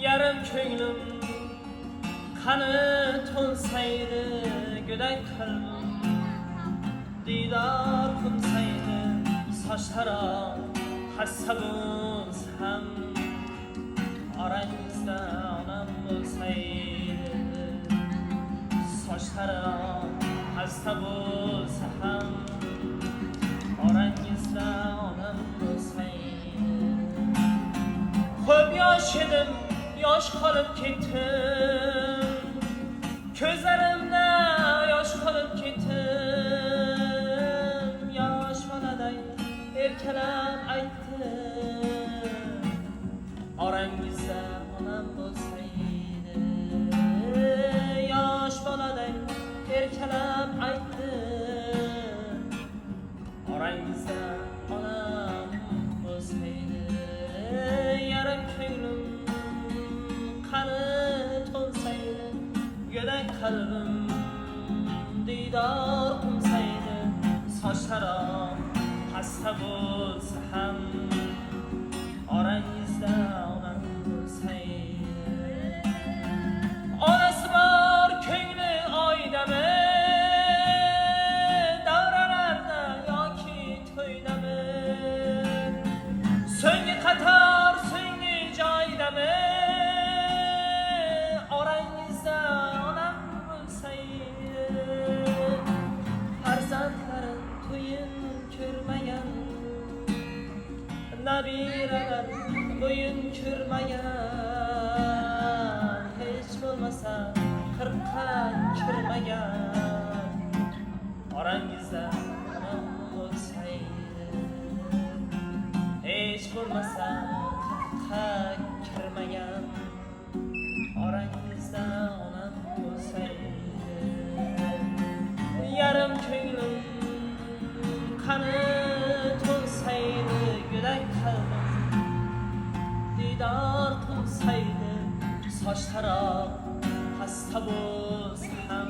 yarım ko'nglim qani to'nsaydi go'dak qalbim diydor qilsaydi sochlari hassa bo'lsam orangizda onam bo'lsaydi sochlari hassa bo'lsa ham orangizda onam bo'lsaydi ko'p yosh edim yosh qolib ketdim ko'zlarimda yosh qolib ketdim yosh boladay erkalab aytdim orangizda onam bo'lsaydi yosh boladay erkalab aytdim orangizda onam bo'lsaydi yarim ko'nglim qani to'nsaydi go'dak qalbim diydor qilsaydi sochlari hassa bo'lsa ham orangizda onam bo'lsaydi onasi bor ko'ngli oydami davralarda yoki to'ydami so'nggi qator so'nggi joydami orangizda onam bo'lsaydi farzandlari to'yin ko'rmagan nabiralar bo'yin ko'rmagan hech bo'lmasa qirqqa kirmagan orangizda onam bo'lsaydi hech bo'lmasa qirqqa kirmagan orangizda onam bo'lsaydi yarim ko'nglim qani to'nsaydi go'dak qalbim diydor qilsaydi sochlari hassa bo'lsa ham